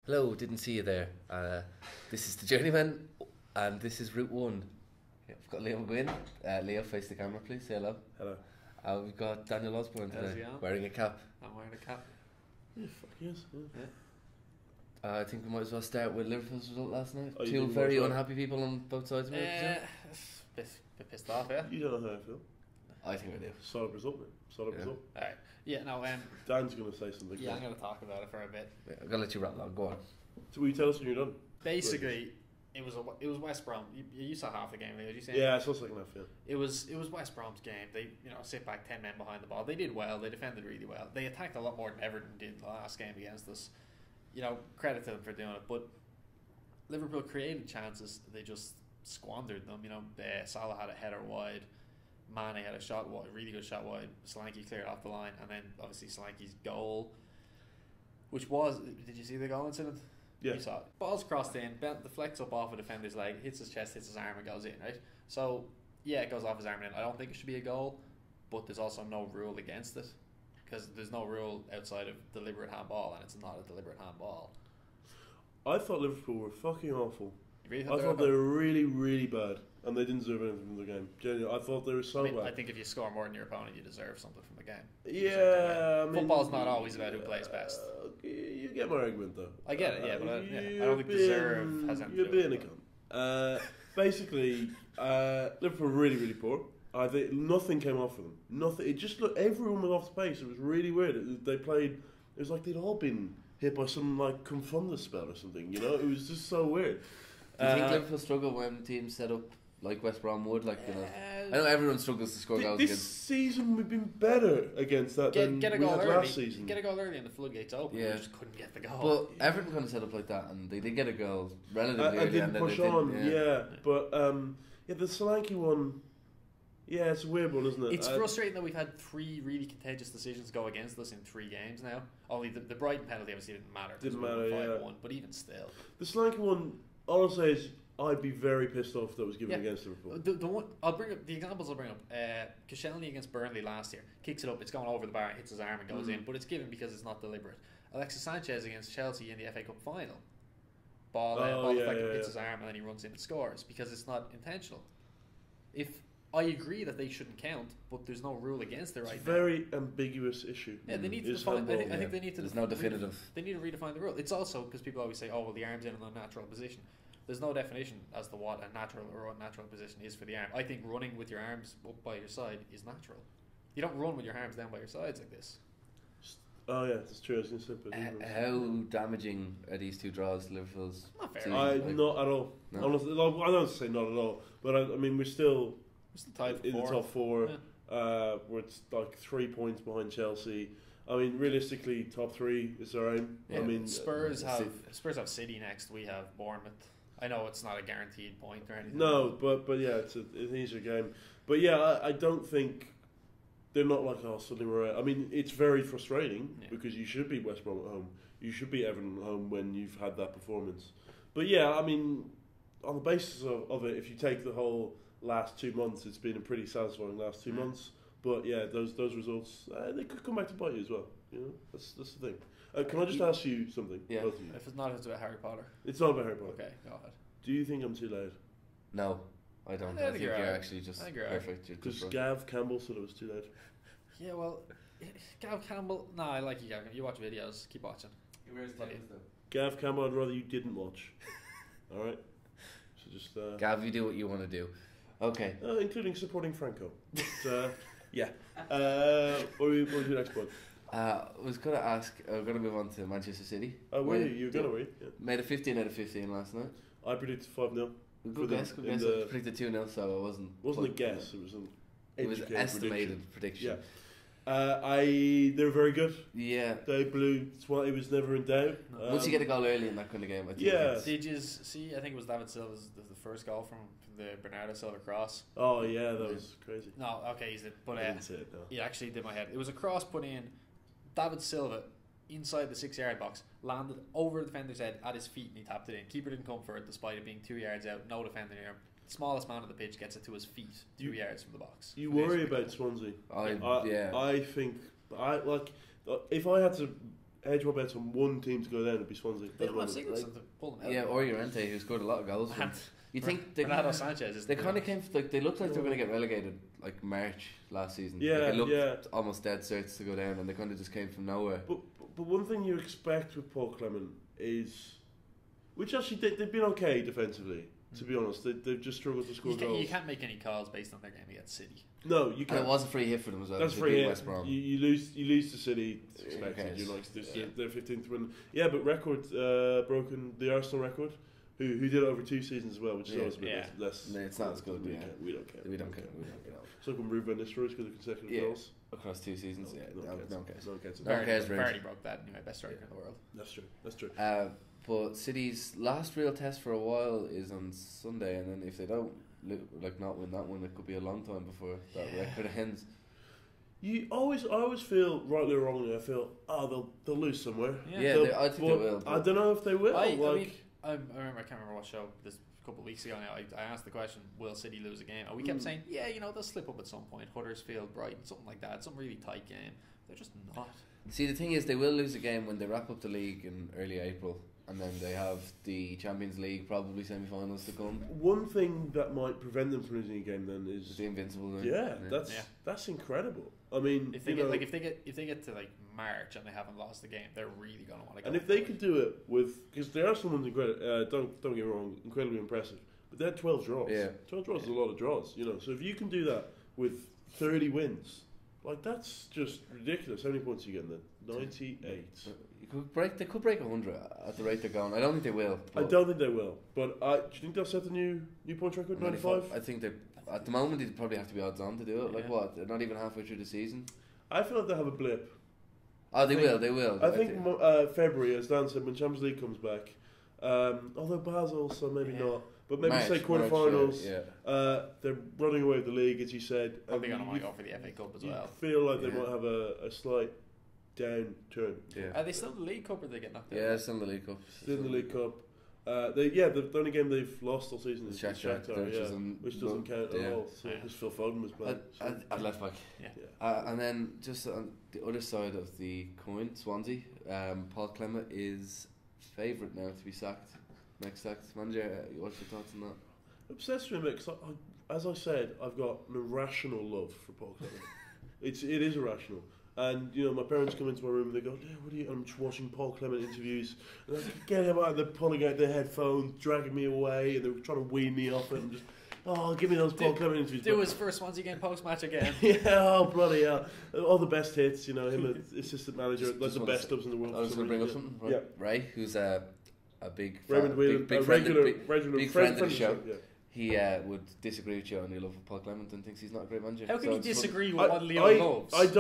Hello, didn't see you there. This is the Journeyman, and this is Route 1. We've got Leo McGuinn. Leo, face the camera, please. Say hello. Hello. We've got Daniel Osborne How's today, he on? wearing a cap. I'm wearing a cap. Yeah, fuck yes. Yeah. I think we might as well start with Liverpool's result last night. Oh, you Two didn't very watch that? unhappy people on both sides of it. Bit pissed off, yeah. You don't know how I feel. I think we do. Solid result, man. Solid Yeah. result. Alright. Yeah, no, Dan's going to say something. yeah, I'm going to talk about it for a bit. Yeah, I'm gonna let you rattle on. Go on. So will you tell us when you're done? Basically, it was West Brom. You saw half the game, did you see? Yeah, I saw second half, yeah. It was West Brom's game. They sit back 10 men behind the ball. They did well. They defended really well. They attacked a lot more than Everton did the last game against us. Credit to them for doing it. But Liverpool created chances. They just squandered them. Salah had a header wide. Mane had a shot wide, really good shot wide. Solanke cleared off the line, and then obviously Solanke's goal, which was, did you see the goal incident? Yeah. You saw it. Ball's crossed in, deflects up off a defender's leg, hits his chest, hits his arm, and goes in, right? So, yeah, it goes off his arm and in. I don't think it should be a goal, but there's also no rule against it, because there's no rule outside of deliberate handball, and it's not a deliberate handball. I thought Liverpool were fucking awful. You really I thought they were really, really bad. And they didn't deserve anything from the game. Genuinely, I thought they were so bad. I think if you score more than your opponent, you deserve something from the game. Yeah, I mean, Football's not always about who plays best. You get my argument, though. I get it, yeah, but I don't think You're deserve has anything You're to do being with a cunt. Basically, Liverpool were really, really poor. Nothing came off of them. Nothing. It just looked. Everyone was off the pace. It was really weird. They played. It was like they'd all been hit by some like confundus spell or something. It was just so weird. Do you think Liverpool struggle when teams set up like West Brom would? I know everyone struggles to score goals This against. season we've been better against that than Get a we goal had early. last season. Get a goal early and the floodgates open. Yeah. We just couldn't get the goal. But Everton kind of set up like that, and they did get a goal relatively and early, didn't and then push they on, didn't, yeah. But the Solanke one, yeah, it's a weird one, isn't it? It's frustrating that we've had 3 really contagious decisions go against us in 3 games now. Only the Brighton penalty obviously didn't matter. 'Cause Didn't we won matter, 5-1, but even still. The Solanke one, all I'll say is I'd be very pissed off if that was given against Liverpool. The one I'll bring up the examples. I'll bring up. Koscielny against Burnley last year kicks it up. It's going over the bar, hits his arm and goes in, but it's given because it's not deliberate. Alexis Sanchez against Chelsea in the FA Cup final, ball deflected, hits his arm and then he runs in and scores because it's not intentional. If I agree that they shouldn't count, but there's no rule against it right It's a very ambiguous issue. now. Yeah, they need to Is define. I handball, think they need to. There's no definitive. They need to redefine the rule. It's also because people always say, "Oh, well, the arm's in an unnatural position." There's no definition as to what a natural or unnatural position is for the arm. I think running with your arms up by your side is natural. You don't run with your arms down by your sides like this. Oh yeah, that's true. I was going to say, but How damaging are these 2 draws to Liverpool's Not fair. season? not at all. No. Honestly, I don't say not at all, but I mean we're still It's the type in the top 4. Yeah. We're like 3 points behind Chelsea. I mean, realistically, top 3 is our aim. Yeah. I mean, Spurs have City next. We have Bournemouth. I know it's not a guaranteed point or anything. no, but yeah, it's an easier game. But yeah, I don't think they're not like suddenly we're out. I mean, it's very frustrating because you should beat West Brom at home. You should beat Everton at home when you've had that performance. But yeah, I mean, on the basis of it, if you take the whole last 2 months, it's been a pretty satisfying last 2 months. But yeah, those results they could come back to bite you as well. That's the thing. Can I just ask you something? Yeah. Both of you? If it's not, it's about Harry Potter. It's not about Harry Potter. Okay, go ahead. Do you think I'm too loud? No, I don't. I I think think you're you're right. actually just I think you're perfect. You're Because just right. Gav Campbell said it was too loud. Yeah, well, Gav Campbell. No, I like you, Gav. You watch videos. Keep watching. Gav Campbell, I'd rather you didn't watch. All right. So just Gav, you do what you want to do. Okay. including supporting Franco. But, yeah. What was your next one? I was going to ask, we're going to move on to Manchester City. Were you? You were going to win. Yeah. Made a 15 out of 15 last night. I predicted 5-0. Good guess. in I the- predicted 2-0, so it wasn't. Wasn't a guess. It was an It was educated estimated prediction. Yeah. They were very good. Yeah. They blew. It was never in doubt. Once you get a goal early in that kind of game, I think. Yeah. it's- Did you see? I think it was David Silva's the first goal from the Bernardo Silva cross. Oh yeah, that was crazy. No, okay, he's the but I didn't see it. No. he actually did my head. It was a cross put in. David Silva inside the 6-yard box landed over the defender's head at his feet and he tapped it in. Keeper didn't come for it despite it being 2 yards out. No defender near him. Smallest man on the pitch gets it to his feet, 2 yards from the box. You worry about Swansea. Yeah. I think if I had to hedge my bets on one team to go down, it'd be Swansea. They don't have Sigurdsson to pull them out. Yeah, or Llorente, who scored a lot of goals. You think Renato Sanchez is they kind of came like they looked like they were going to get relegated like March last season. Yeah, like, it looked almost dead certs to go down, and they kind of just came from nowhere. But one thing you expect with Paul Clement is, which actually they've been okay defensively. To be honest, they've just struggled to score goals. You can't make any calls based on their game against City. No, you can't. And it was a free hit for them as well. That's free hit. West Brom. You lose to City. It's expected. You're like they're 15th win. Yeah, but record broken the Arsenal record. Who did it over 2 seasons as well, which is always a bit less. No, it's not as good. We don't care. We don't care. So can Ruben Nistelrooy because of consecutive goals across 2 seasons. No one cares. No one cares. Vardy broke that anyway. Best striker in the world. That's true. But City's last real test for a while is on Sunday, and then if they don't not win that one, it could be a long time before that record ends. I always feel, rightly or wrongly, I feel they'll lose somewhere. I think they will. I don't know if they will. I remember, I can't remember what show this a couple of weeks ago now. I asked the question, will City lose a game? And we kept saying, they'll slip up at some point. Huddersfield, Brighton, something like that. Some really tight game. They're just not. See, the thing is, they will lose a game when they wrap up the league in early April. And then they have the Champions League, probably semi-finals to come. One thing that might prevent them from losing a game then is the invincible. That's incredible. I mean, if they get to like March and they haven't lost the game, they're really gonna want to go. And if they could do it with, because there are someone don't get me wrong, incredibly impressive, but they had 12 draws. 12 draws is a lot of draws. So if you can do that with 30 wins, like that's just ridiculous. How many points are you getting then? 98. They could break 100 at the rate they're going. I don't think they will. I don't think they will. But do you think they'll set the new points record? 95? I think at the moment they'd probably have to be odds on to do it. Like what? They're not even halfway through the season. I feel like they have a blip. Oh, they will. I think February, as Dan said, when Champions League comes back. Although Basel, so maybe not. But maybe say quarterfinals. They're running away with the league, as you said. Probably going to want to go for the FA Cup as well. Feel like they might have a slight downturn. Are they still in the League Cup or they get knocked out? Yeah, still in the League Cup. Still in the League Cup. The only game they've lost all season is Shakhtar, which doesn't count at all. So because Phil Foden was playing at left back. And then just on the other side of the coin, Swansea, Paul Clement is favourite now to be sacked. Next sacked manager. What's your thoughts on that? Obsessed with him because, as I said, I've got an irrational love for Paul Clement. It is irrational. And my parents come into my room and they go, what are you? I'm just watching Paul Clement interviews. And I get him out, they're pulling out their headphones, dragging me away, and they're trying to wean me off it. And just, give me those Paul Clement interviews. Do his first Swansea game post match again. Bloody hell! All the best hits, him assistant manager, like the best clubs in the world. I was going to bring up something. Right? Yeah. Ray, who's a big Raymond Whelan, big friend of the show. Yeah. He would disagree with you on your love for Paul Clement and thinks he's not a great manager. How can he disagree with what Leo loves?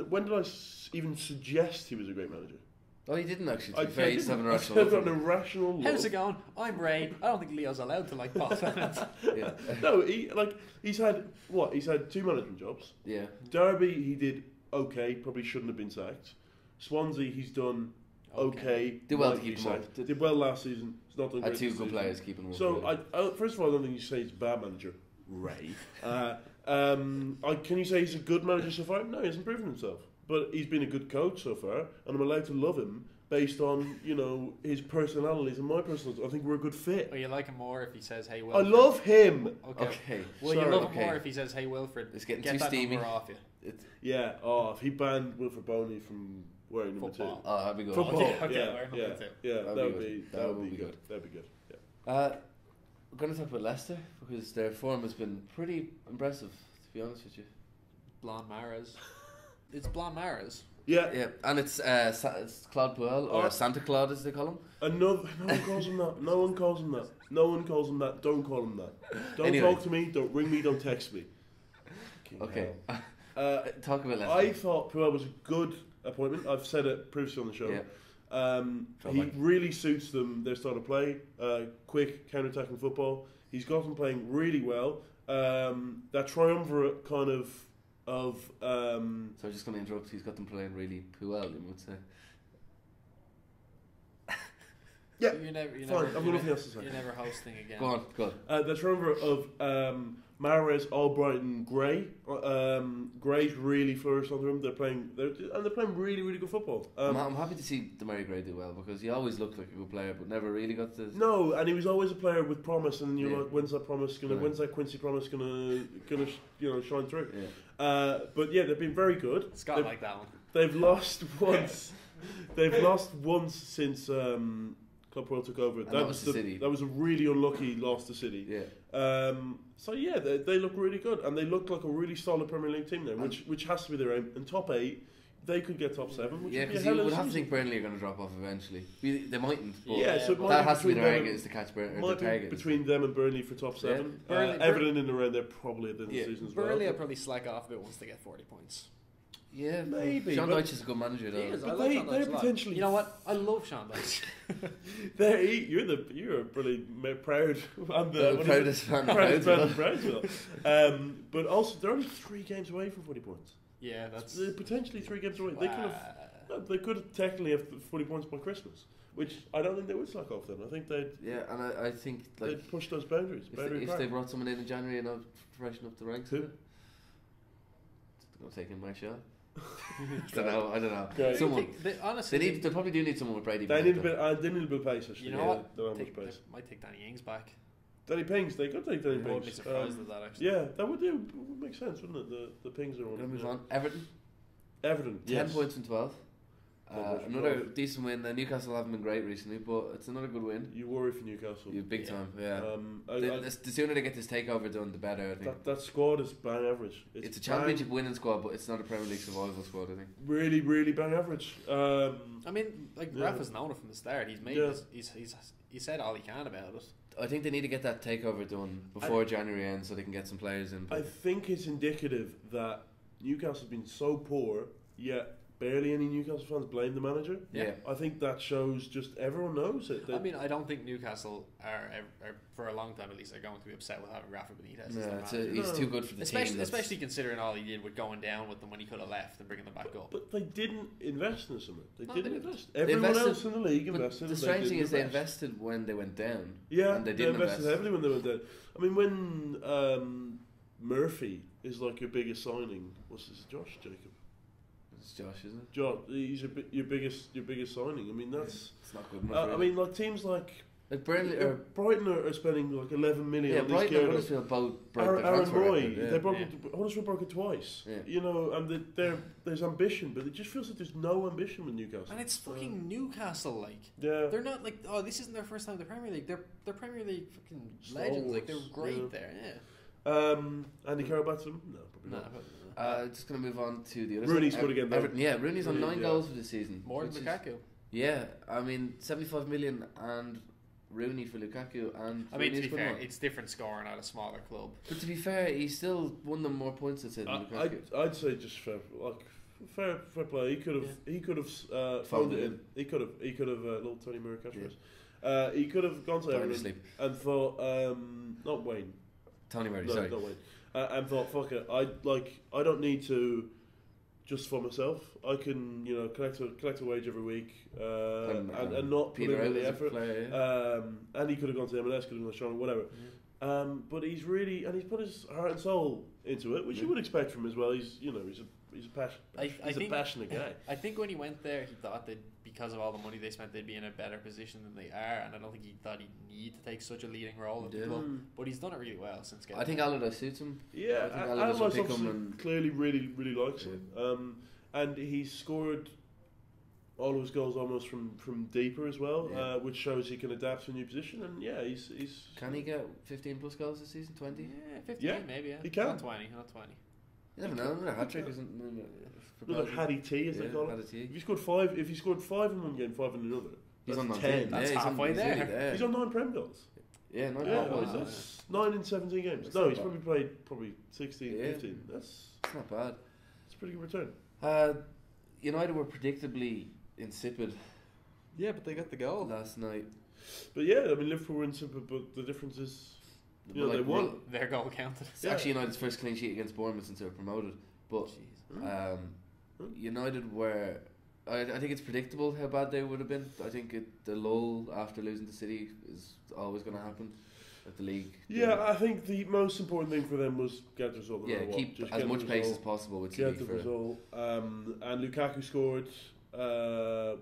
When did I even suggest he was a great manager? Oh, he didn't actually. I've got an irrational love. How's it going? I'm Ray. I don't think Leo's allowed to like Paul Clement. No, he's had 2 management jobs. Yeah. Derby, he did okay. Probably shouldn't have been sacked. Swansea, he's done okay. Did well to keep him up. Did well last season. He's not done great. Had 2 good players keeping him up. So first of all, I don't think you say he's a bad manager, Ray. Can you say he's a good manager so far? No, he hasn't proven himself. But he's been a good coach so far, and I'm allowed to love him based on his personalities and my personality. I think we're a good fit. Well, you like him more if he says, "Hey, Wilfred." I love him. Okay. Well, you love him more if he says, "Hey, Wilfred." It's getting get too that steamy. Number off you. If he banned Wilfred Boney from wearing number 2. Oh, that'd be good. Football. Yeah, that would be good. That'd be good. Yeah. We're going to talk about Leicester because their form has been pretty impressive, to be honest with you. Blonde Maras. It's Blonde Maras. Yeah, and it's Claude Puel, or Santa Claude as they call him. And no one calls him that. No one calls him that. No one calls him that. Don't call him that. Don't talk to me. Don't ring me. Don't text me. Okay. Talk about Leicester. I thought Puel was a good appointment. I've said it previously on the show. Yeah. He really suits them, their style of play. Quick, counter-attacking football. He's got them playing really well. That triumvirate kind of... So I'm just going to interrupt. He's got them playing really well, you would say. Yeah, you're never fine. I've got nothing else to say. You're never hosting again. Go on. The triumvirate of Mahrez, Albrighton, Gray. Gray's really flourished under him. They're playing really, really good football. I'm happy to see Demarai Gray do well because he always looked like a good player, but never really got to. No, and he was always a player with promise, and you're like, when's that Quincy promise gonna shine through? Yeah. But yeah, they've been very good. Scott like that one. They've lost once. They've lost once since Club World took over. That was the City. That was a really unlucky loss to City. Yeah. So yeah, they look really good, and they look like a really solid Premier League team now, which has to be their aim. In top 8, they could get top 7. Which because you would have to think Burnley are going to drop off eventually. They mightn't. But so that has to be their target, is to catch Burnley. Might be between them and Burnley for top 7. Everton in the round, they're probably at the end of the season as well. Burnley will probably slack off a bit once they get 40 points. Yeah, maybe. Sean Dyche is a good manager, though. He is. But they're potentially. You know what? I love Sean Dyche. You're really proud. I'm the proudest fan. But also, they're only 3 games away from 40 points. Yeah, that's they're potentially 3 games away. They could have technically have 40 points by Christmas, which I don't think they would slack off. Then I think they'd. Yeah, and I think they'd push those boundaries. If they brought someone in January and freshen up the ranks. Who? I'm taking my shot. I don't know. Okay. Someone. Honestly, they probably do need someone with Brady. They need a bit of pace. Actually. You know what? They don't have much pace. Might take Danny Ings back. Danny Pings, they could take Danny Pings. I would be surprised at that, actually. Yeah, that would make sense, wouldn't it? The Pings are on. Gonna move on. Everton, 10 yes. points from 12. Another decent win. Newcastle haven't been great recently, but it's another good win. You worry for Newcastle. Big time, yeah. The sooner they get this takeover done, the better, I think. That squad is bang average. It's a championship winning squad, but it's not a Premier League survival squad, I think. Really, really bang average. I mean, Rafa's known it from the start. He's made he said all he can about it. I think they need to get that takeover done before January ends so they can get some players in. I think it's indicative that Newcastle's been so poor, yet barely any Newcastle fans blame the manager. Yeah. I think that shows just everyone knows it. I mean, I don't think Newcastle are for a long time at least, are going to be upset with having Rafa Benitez. He's too good for the team. Especially considering all he did with going down with them when he could have left and bringing them back up. But they didn't invest in the summer. They didn't invest. Everyone else in the league invested. The strange thing is they invested when they went down. Yeah, and they invested heavily when they went down. I mean, when Murphy is like your biggest signing, what's this, Josh Jacob? It's Josh, isn't it? Josh, he's your biggest signing. I mean, that's it's not good enough. I mean, like teams like Burnley or Brighton are spending like 11 million. Yeah, on Brighton and Huddersfield both broke their transfer record. Huddersfield broke it twice. Yeah. You know, and there's ambition, but it just feels like there's no ambition with Newcastle. And it's fucking Newcastle, like. Yeah. They're not like, this isn't their first time in the Premier League. They're Premier League fucking legends. Like, they're great there. Yeah. Andy Carroll bats them? No, probably not. Just going to move on to the other Rooney's good again, though. Everton, yeah, Rooney's on 9 goals for the season. More than Lukaku. Yeah, I mean, 75 million and Rooney for Lukaku. And I mean, to be fair, it's different scoring at a smaller club. But to be fair, he still won them more points than Lukaku. I'd say just fair play. He could have phoned it in. He could have little Tony Murray catchphrase. He could have gone to Everton and thought, not Wayne. Tony Murray, sorry. Not Wayne. And thought, fuck it, I don't need to just for myself. I can, collect a wage every week and not put in the effort. Player, and he could have gone to MLS, could have gone to Sean, whatever. But he's put his heart and soul into it, which you would expect from him as well. He's a passionate guy. I think when he went there, he thought that because of all the money they spent, they'd be in a better position than they are, and I don't think he thought he'd need to take such a leading role in the club. But he's done it really well since getting. I think Allardyce suits him. Yeah, Allardyce clearly really likes him, and he's scored all of his goals almost from deeper as well, which shows he can adapt to a new position. And he's. Can he get 15 plus goals this season? 20? Yeah, 15 maybe. Yeah, he can. Not 20. You never know. Another hat trick isn't. Another Hattie T, as they call it. If he scored 5 in one game, 5 in another, he's on 10. That's halfway there. He's on 9 Prem goals. Yeah, 9 9 in 17 games. That's he's probably played 16, 15. That's not bad. It's a pretty good return. United were predictably insipid. Yeah, but they got the goal last night. But yeah, I mean, Liverpool were insipid, but the difference is, they won. Their goal counted. It's actually United's first clean sheet against Bournemouth since they were promoted. But United were. I think it's predictable how bad they would have been. I think the lull after losing to City is always going to happen. at the league. Yeah, I think the most important thing for them was get the result. Yeah, keep as much pace as possible with get the result. And Lukaku scored,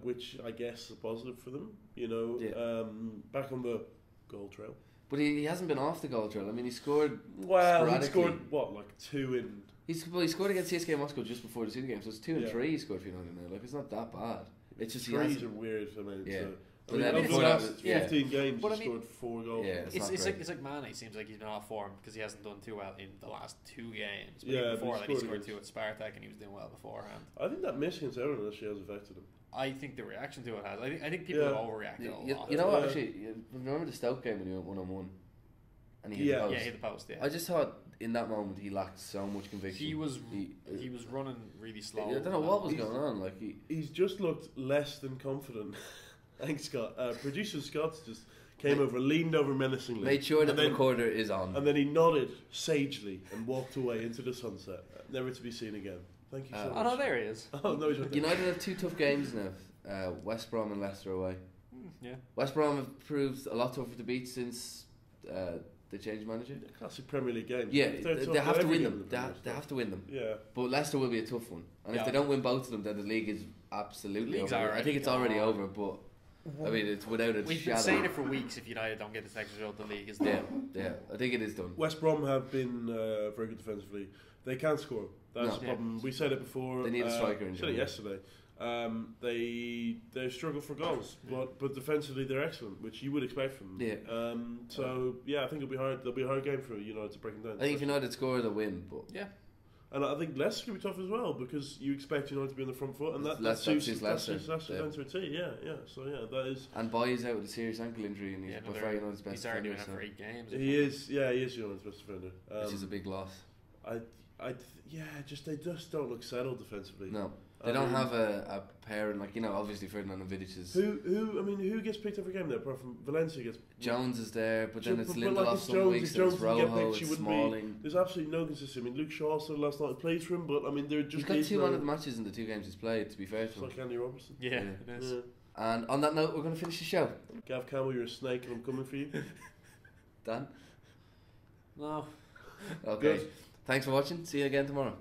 which I guess is a positive for them. Back on the goal trail. But he hasn't been off the goal trail. I mean, he scored. Well, he scored like 2 in. He scored against CSKA Moscow just before the City game, so it's 2 and 3 he scored for United now. Like, it's not that bad. It's just threes are weird. Yeah. Over the last 15 games, he scored 4 goals. Yeah, it's like Mane. Seems like he's been off form because he hasn't done too well in the last 2 games. But yeah, before that, he scored 2 at Spartak, and he was doing well beforehand. I think that miss against Everton actually has affected him. I think the reaction to it has. I think people have overreacted a lot. You know what? Actually, remember the Stoke game when he went 1-on-1, and he hit the post. Yeah, he hit the post. Yeah. I just thought in that moment he lacked so much conviction. He was running really slow. I don't know what was going on. Like he's just looked less than confident. Thanks, Scott. Producer Scott just came over, leaned over menacingly, made sure that the recorder is on, and then he nodded sagely and walked away into the sunset, never to be seen again. Thank you so much. Oh no, there he is. Oh no, he's right there. United have 2 tough games now. West Brom and Leicester away. Yeah. West Brom have proved a lot tougher to beat since they changed manager. Classic Premier League games. Yeah, they have to win them. They have to win them. Yeah. But Leicester will be a tough one, and if they don't win both of them, then the league is absolutely over. I think it's already over, but I mean, it's without a shadow. We've been saying it for weeks. If United don't get this next result, the league is done. Yeah, I think it is done. West Brom have been very good defensively. They can't score. That's the problem. We said it before. They need a striker. Said it yesterday. They struggle for goals, but defensively they're excellent, which you would expect from them. Yeah. I think it'll be hard. There'll be a hard game for United to break them down. I think if United score, they'll win. But and I think Leicester can be tough as well because you expect United to be on the front foot, and that suits Leicester down to a T. Yeah. So that is. And Boy is out with a serious ankle injury, and he's by far United's best defender. He's already been out for 8 games. He is United's best defender, which is a big loss. They just don't look settled defensively. No. They don't have a pair, and obviously Ferdinand and Vidic is. Who gets picked every game there? Apart from Valencia gets. Jones is there, but then it's Lindelof some weeks. It's Rojo, it's Smalling. There's absolutely no consistency. I mean, Luke Shaw said last night played for him, but I mean, they're just. He's got 2 man of the matches in the 2 games he's played. To be fair to him. It's like Andy Robertson. Yeah, it is. Yeah. And on that note, we're going to finish the show. Gav Campbell, you're a snake, and I'm coming for you. Dan. No. Okay. Good. Thanks for watching. See you again tomorrow.